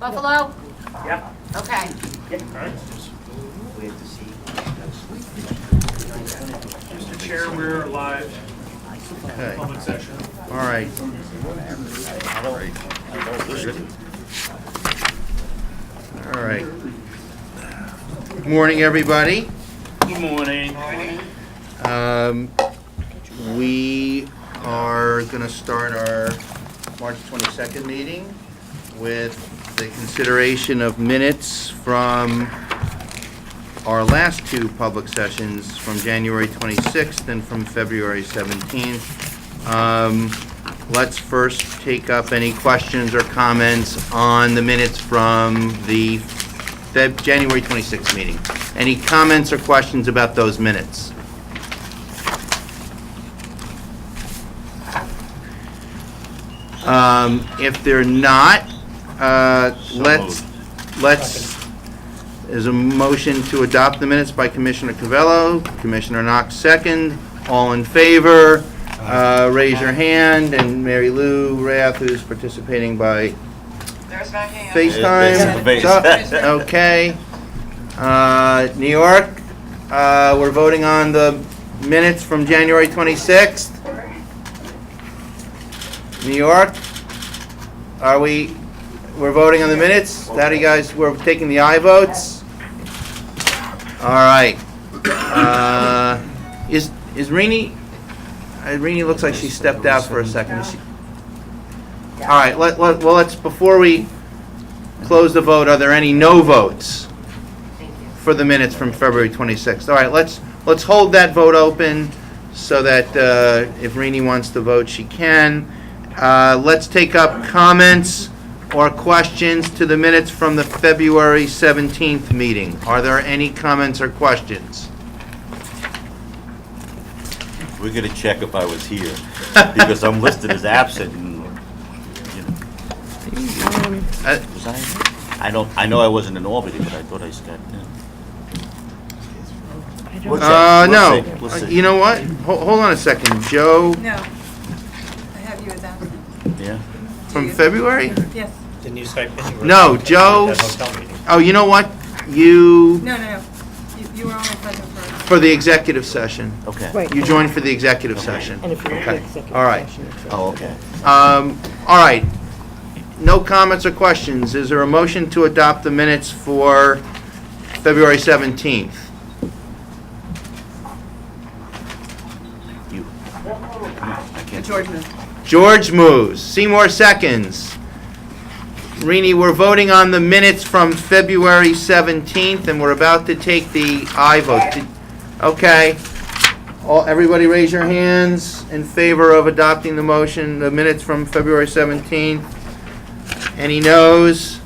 Buffalo? Yeah. Okay. Mr. Chair, we're live. Okay. Public session. All right. All right. Good morning, everybody. Good morning. We are going to start our March 22nd meeting with the consideration of minutes from our last two public sessions from January 26th and from February 17th. Let's first take up any questions or comments on the minutes from the January 26th meeting. Any comments or questions about those minutes? If they're not, there's a motion to adopt the minutes by Commissioner Covello, Commissioner Knox second. All in favor, raise your hand, and Mary Lou Rath, who's participating by There's my hand. FaceTime. Face. It's up. Okay. New York, we're voting on the minutes from January 26th. New York, we're voting on the minutes? That you guys, we're taking the aye votes? All right. Is Rini? Rini looks like she stepped out for a second. Is she- All right. Let's before we close the vote. Are there any no votes for the minutes from February 26th? All right. Let's hold that vote open so that if Rini wants to vote, she can. Let's take up comments or questions to the minutes from the February 17th meeting. Are there any comments or questions? We're gonna check if I was here, because I'm listed as absent, and, you know. Was I know I wasn't in Albany, but I thought I stepped in. We'll check. No. We'll see. You know what? Hold on a second. Joe, No. I have you as absent. Yeah? from February? Yes. Didn't you Skype in? No, Joe. That hotel meeting. Oh, you know what? You, No. You were only present for the executive session. Okay. Right. You joined for the executive session. And if you're in Okay. executive All right. session, it's Oh, okay. All right. No comments or questions. Is there a motion to adopt the minutes for February 17th? You. I can't. George moved. George moves. Seymour seconds. Rini, we're voting on the minutes from February 17th, and we're about to take the aye vote. Okay. Everybody raise your hands in favor of adopting the motion, the minutes from February 17th. Any noes?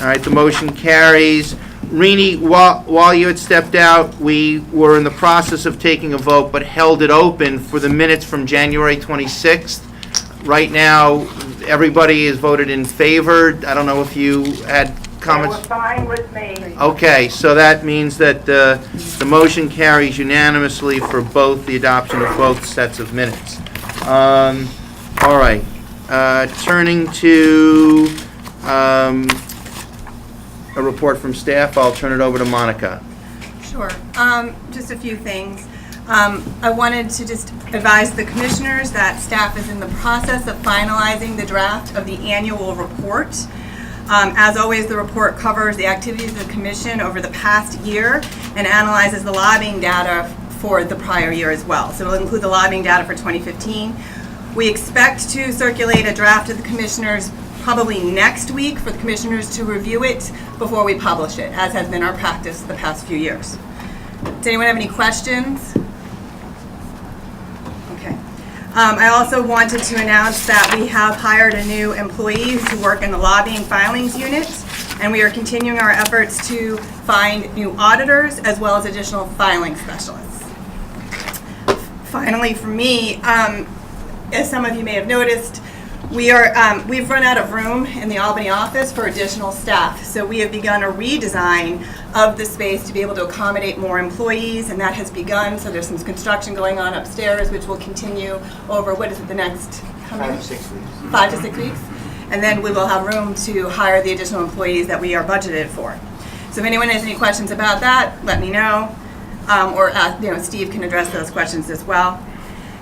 All right, the motion carries. Rini, while you had stepped out, we were in the process of taking a vote, but held it open for the minutes from January 26th. Right now, everybody has voted in favor. I don't know if you had comments. They were fine with me. Okay, so that means that the motion carries unanimously for both the adoption of both sets of minutes. All right, turning to a report from staff, I'll turn it over to Monica. Sure. Just a few things. I wanted to just advise the commissioners that staff is in the process of finalizing the draft of the annual report. As always, the report covers the activities of the commission over the past year and analyzes the lobbying data for the prior year as well. So it'll include the lobbying data for 2015. We expect to circulate a draft of the commissioners probably next week for the commissioners to review it before we publish it, as has been our practice the past few years. Does anyone have any questions? Okay. I also wanted to announce that we have hired a new employee to work in the lobbying filings unit, and we are continuing our efforts to find new auditors as well as additional filing specialists. Finally, for me, as some of you may have noticed, we've run out of room in the Albany office for additional staff. So we have begun a redesign of the space to be able to accommodate more employees, and that has begun. So there's some construction going on upstairs, which will continue over, what is it, the next? 5 to 6 weeks. 5 to 6 weeks. and then we will have room to hire the additional employees that we are budgeted for. So if anyone has any questions about that, let me know, or Steve can address those questions as well.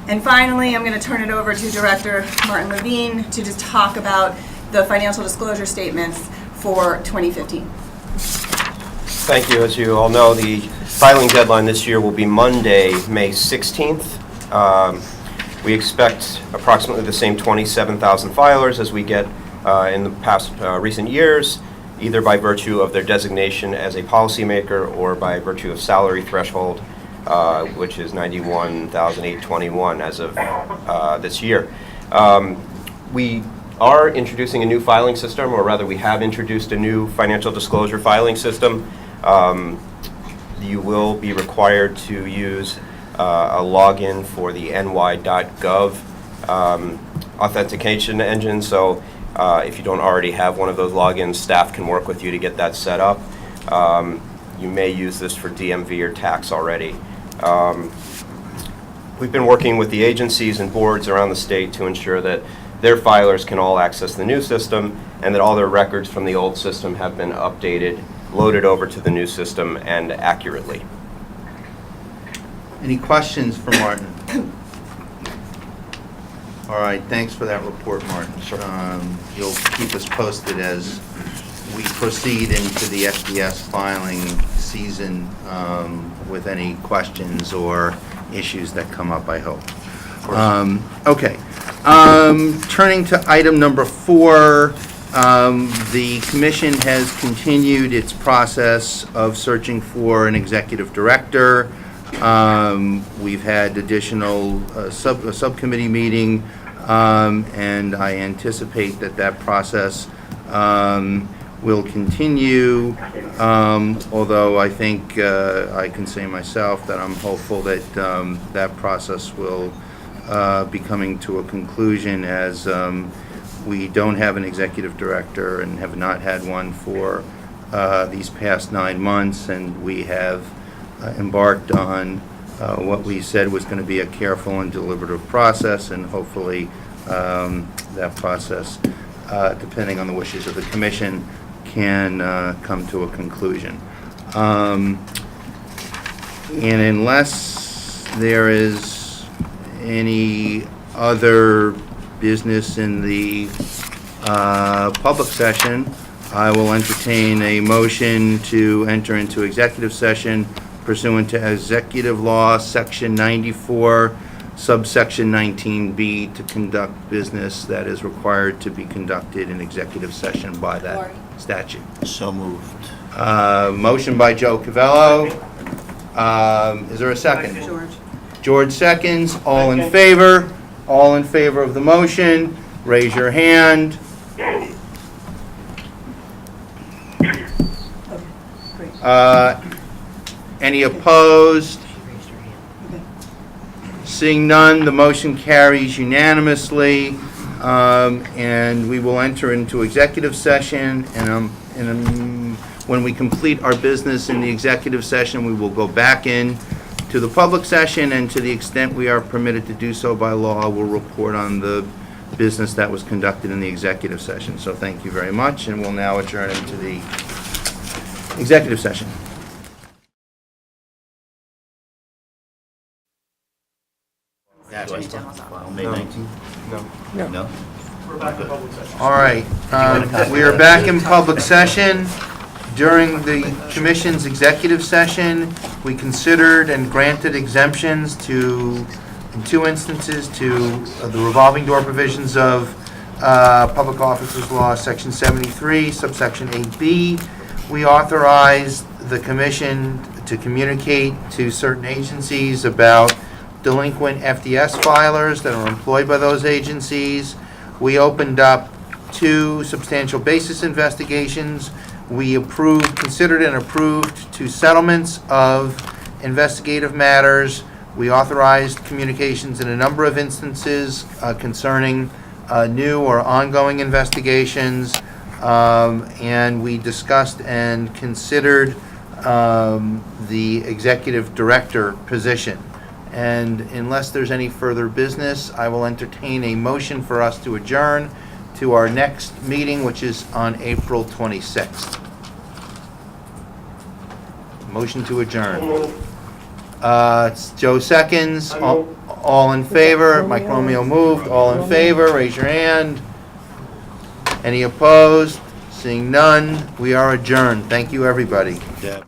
And finally, I'm going to turn it over to Director Martin Levine to just talk about the financial disclosure statements for 2015. Thank you. As you all know, the filing deadline this year will be Monday, May 16th. We expect approximately the same 27,000 filers as we get in the past recent years, either by virtue of their designation as a policymaker or by virtue of salary threshold, which is 91,821 as of this year. We are introducing a new filing system, or rather we have introduced a new financial disclosure filing system. You will be required to use a login for the ny.gov authentication engine. So if you don't already have one of those logins, staff can work with you to get that set up. You may use this for DMV or tax already. We've been working with the agencies and boards around the state to ensure that their filers can all access the new system and that all their records from the old system have been updated, loaded over to the new system, and accurately. Any questions for Martin? All right, thanks for that report, Martin. Sure. You'll keep us posted as we proceed into the SDS filing season with any questions or issues that come up, I hope. Okay. Turning to item number 4, the commission has continued its process of searching for an executive director. We've had additional subcommittee meeting, and I anticipate that process will continue, although I think I can say myself that I'm hopeful that that process will be coming to a conclusion, as we don't have an executive director and have not had one for these past 9 months, and we have embarked on what we said was going to be a careful and deliberative process, and hopefully that process, depending on the wishes of the commission, can come to a conclusion. And unless there is any other business in the public session, I will entertain a motion to enter into executive session pursuant to Executive Law, Section 94, subsection 19B, to conduct business that is required to be conducted in executive session by that statute. So moved. Motion by Joe Cavello. Is there a second? George. George seconds. All in favor? All in favor of the motion, raise your hand. Any opposed? Seeing none, the motion carries unanimously, and we will enter into executive session, and when we complete our business in the executive session, we will go back in to the public session, and to the extent we are permitted to do so by law, we'll report on the business that was conducted in the executive session. So thank you very much, and we'll now adjourn into the executive session. That's on May 19th? No? We're back in public session. All right, we are back in public session. During the commission's executive session, we considered and granted exemptions in 2 instances, to the revolving door provisions of Public Officers Law, Section 73, subsection 8B. We authorized the commission to communicate to certain agencies about delinquent FDS filers that are employed by those agencies. We opened up 2 substantial basis investigations. We considered and approved 2 settlements of investigative matters. We authorized communications in a number of instances concerning new or ongoing investigations, and we discussed and considered the executive director position. And unless there's any further business, I will entertain a motion for us to adjourn to our next meeting, which is on April 26th. Motion to adjourn. It's Joe seconds. All in favor? Mike Romeo moved. All in favor, raise your hand. Any opposed? Seeing none, we are adjourned. Thank you, everybody. Deb.